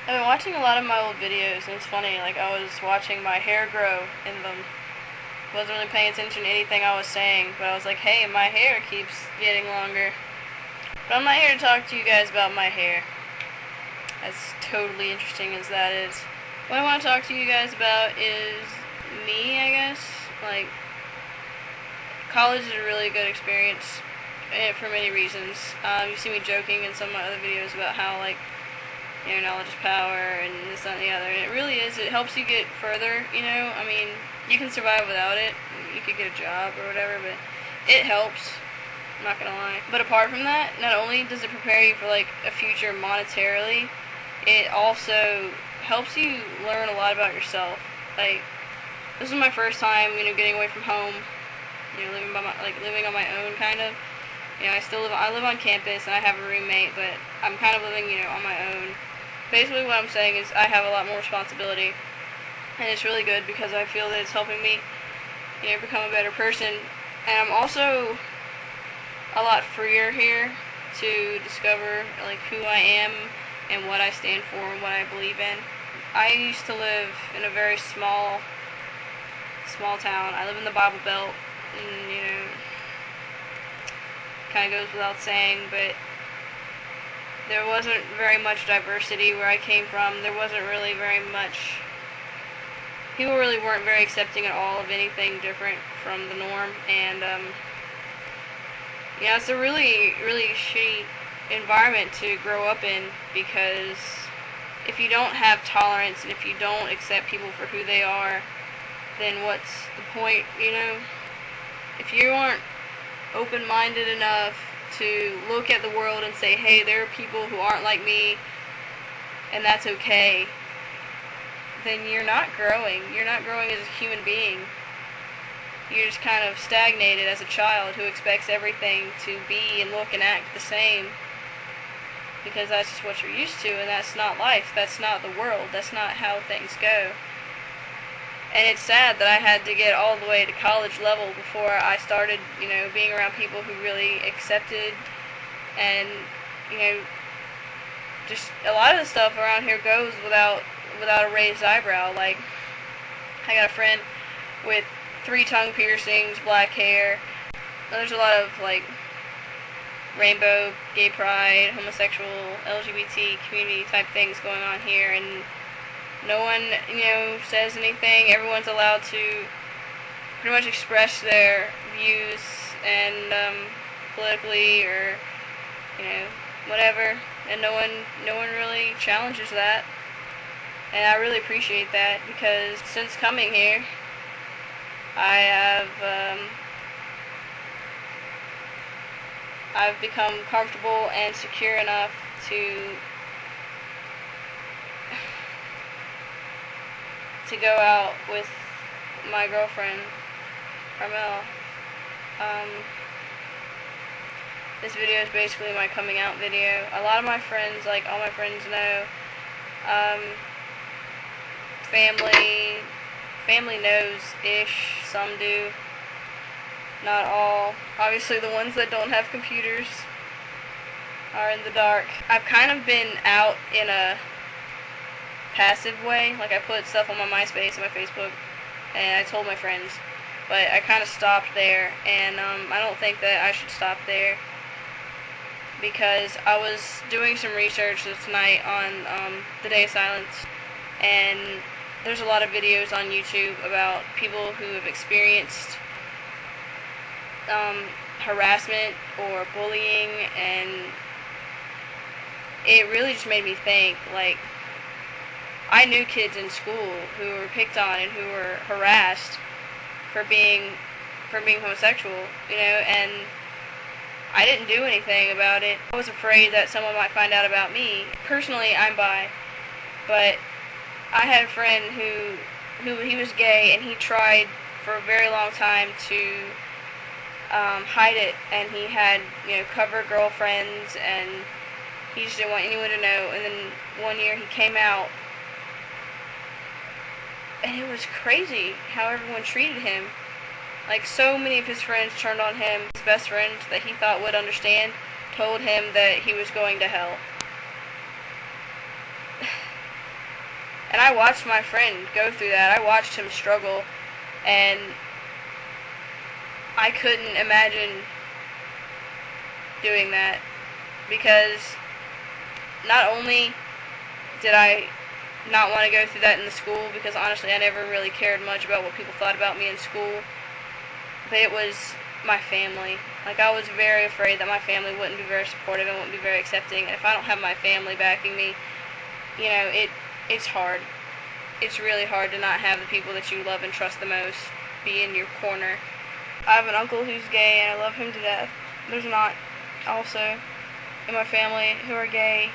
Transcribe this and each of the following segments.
I've been watching a lot of my old videos, and it's funny, like, I was watching my hair grow in them. Wasn't really paying attention to anything I was saying, but I was like, hey, my hair keeps getting longer. But I'm not here to talk to you guys about my hair, as totally interesting as that is. What I want to talk to you guys about is me, I guess. Like, college is a really good experience for many reasons. You see me joking in some of my other videos about how, like, knowledge is power and this, that, and the other. And it really is. It helps you get further, I mean, you can survive without it. You could get a job or whatever, but it helps. I'm not gonna lie. But apart from that, not only does it prepare you for, like, a future monetarily, it also helps you learn a lot about yourself. Like, this was my first time, getting away from home, living on my own, kind of. I live on campus and I have a roommate, but I'm kind of living, on my own. Basically what I'm saying is I have a lot more responsibility, and it's really good because I feel that it's helping me, become a better person. And I'm also a lot freer here to discover, like, who I am and what I stand for and what I believe in. I used to live in a very small town. I live in the Bible Belt, and, kind of goes without saying, but there wasn't very much diversity where I came from. There wasn't really very much, people really weren't very accepting at all of anything different from the norm, and it's a really, really shitty environment to grow up in, because if you don't have tolerance and if you don't accept people for who they are, then what's the point, If you aren't open-minded enough to look at the world and say, hey, there are people who aren't like me, and that's okay, then you're not growing. You're not growing as a human being. You're just kind of stagnated as a child who expects everything to be and look and act the same, because that's just what you're used to, and that's not life. That's not the world. That's not how things go. And it's sad that I had to get all the way to college level before I started, being around people who really accepted and, just a lot of the stuff around here goes without a raised eyebrow. Like, I got a friend with 3 tongue piercings, black hair. There's a lot of, like, rainbow, gay pride, homosexual, LGBT community type things going on here, and no one, says anything. Everyone's allowed to pretty much express their views and politically or whatever, and no one really challenges that. And I really appreciate that, because since coming here, I've become comfortable and secure enough to go out with my girlfriend, Carmel. This video is basically my coming out video. A lot of my friends, like all my friends know, family knows-ish, some do, not all. Obviously the ones that don't have computers are in the dark. I've kind of been out in a passive way. Like, I put stuff on my MySpace and my Facebook, and I told my friends, but I kind of stopped there, and I don't think that I should stop there, because I was doing some research this night on the Day of Silence, and there's a lot of videos on YouTube about people who have experienced harassment or bullying, and it really just made me think, like, I knew kids in school who were picked on and who were harassed for being homosexual, and I didn't do anything about it. I was afraid that someone might find out about me. Personally, I'm bi, but I had a friend who he was gay, and he tried for a very long time to hide it, and he had, cover girlfriends, and he just didn't want anyone to know. And then one year he came out, and it was crazy how everyone treated him. Like, so many of his friends turned on him. His best friend that he thought would understand told him that he was going to hell. And I watched my friend go through that. I watched him struggle, and I couldn't imagine doing that, because not only did I not want to go through that in the school, because honestly I never really cared much about what people thought about me in school, but it was my family. Like, I was very afraid that my family wouldn't be very supportive and wouldn't be very accepting, and if I don't have my family backing me, you know, it's hard. It's really hard to not have the people that you love and trust the most be in your corner. I have an uncle who's gay, and I love him to death. There's not also in my family who are gay,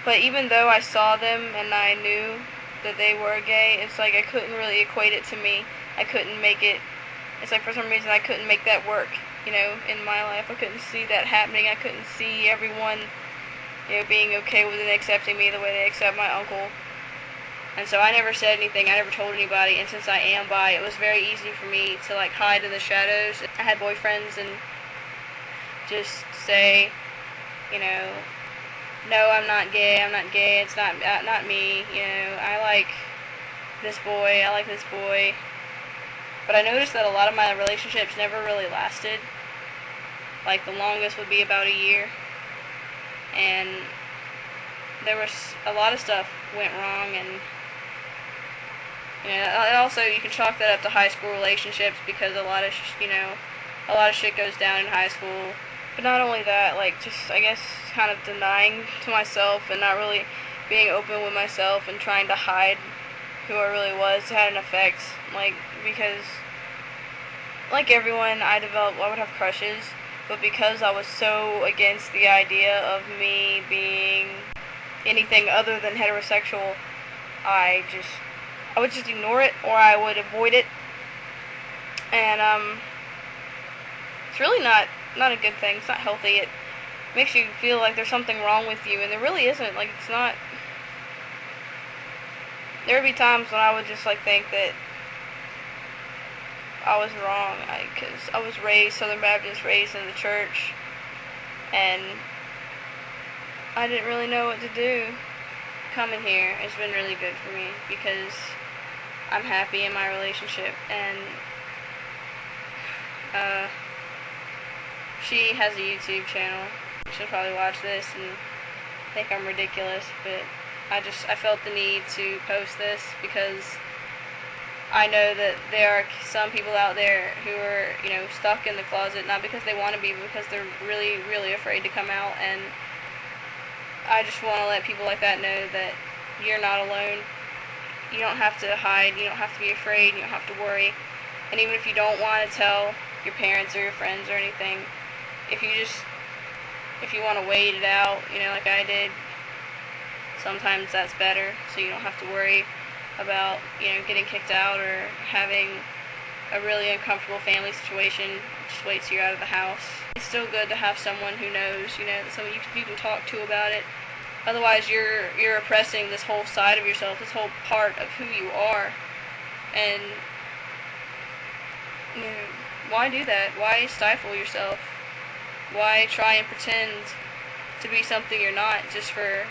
but even though I saw them and I knew that they were gay, it's like I couldn't really equate it to me. I couldn't make it, it's like for some reason I couldn't make that work, you know, in my life. I couldn't see that happening. I couldn't see everyone, you know, being okay with it and accepting me the way they accept my uncle. And so I never said anything, I never told anybody, and since I am bi, it was very easy for me to like hide in the shadows. I had boyfriends and just say, you know, no, I'm not gay, it's not me, you know, I like this boy. But I noticed that a lot of my relationships never really lasted. Like, the longest would be about a year, and there was a lot of stuff went wrong, and you know, and also you can chalk that up to high school relationships, because a lot of shit goes down in high school. But not only that, like, just, I guess, kind of denying to myself and not really being open with myself and trying to hide who I really was had an effect. Like, because, like everyone, I would have crushes, but because I was so against the idea of me being anything other than heterosexual, I would just ignore it, or I would avoid it. And it's really not a good thing. It's not healthy. It makes you feel like there's something wrong with you, and there really isn't. Like, it's not. There would be times when I would just like think that I was wrong, because I was raised Southern Baptist, raised in the church, and I didn't really know what to do. Coming here has been really good for me, because I'm happy in my relationship, and she has a YouTube channel. She'll probably watch this and think I'm ridiculous, but I felt the need to post this, because I know that there are some people out there who are, you know, stuck in the closet, not because they want to be, but because they're really, really afraid to come out, and I just want to let people like that know that you're not alone. You don't have to hide, you don't have to be afraid, you don't have to worry. And even if you don't want to tell your parents or your friends or anything, if you want to wait it out, you know, like I did, sometimes that's better, so you don't have to worry about, you know, getting kicked out or having a really uncomfortable family situation. Just wait till you're out of the house. It's still good to have someone who knows, you know, someone you can talk to about it. Otherwise, you're oppressing this whole side of yourself, this whole part of who you are. And, you know, why do that? Why stifle yourself? Why try and pretend to be something you're not, just for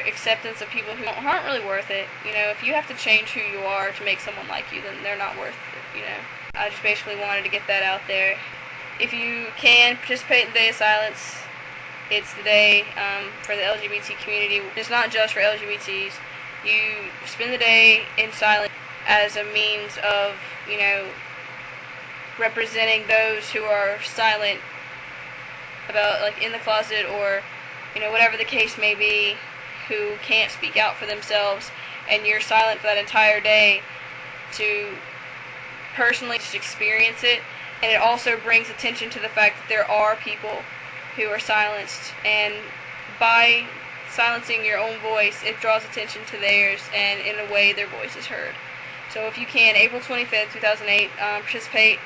acceptance of people who aren't really worth it? You know, if you have to change who you are to make someone like you, then they're not worth it, you know. I just basically wanted to get that out there. If you can, participate in the Day of Silence. It's the day for the LGBT community. It's not just for LGBTs. You spend the day in silence as a means of, you know, representing those who are silent about, like, in the closet, or, you know, whatever the case may be, who can't speak out for themselves, and you're silent for that entire day to personally just experience it. And it also brings attention to the fact that there are people who are silenced, and by silencing your own voice, it draws attention to theirs, and in a way their voice is heard. So if you can, April 25th, 2008, participate.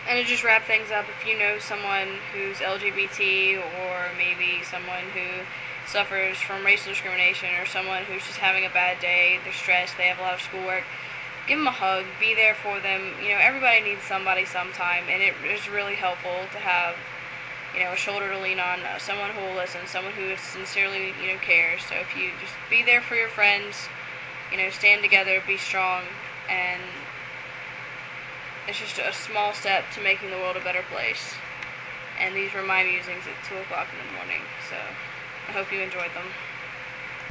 And to just wrap things up, if you know someone who's LGBT, or maybe someone who suffers from racial discrimination, or someone who's just having a bad day, they're stressed, they have a lot of schoolwork, give them a hug, be there for them. You know, everybody needs somebody sometime, and it is really helpful to have, a shoulder to lean on, someone who will listen, someone who sincerely, cares. So if you just be there for your friends, stand together, be strong, and it's just a small step to making the world a better place. And these were my musings at 2 o'clock in the morning, so I hope you enjoyed them.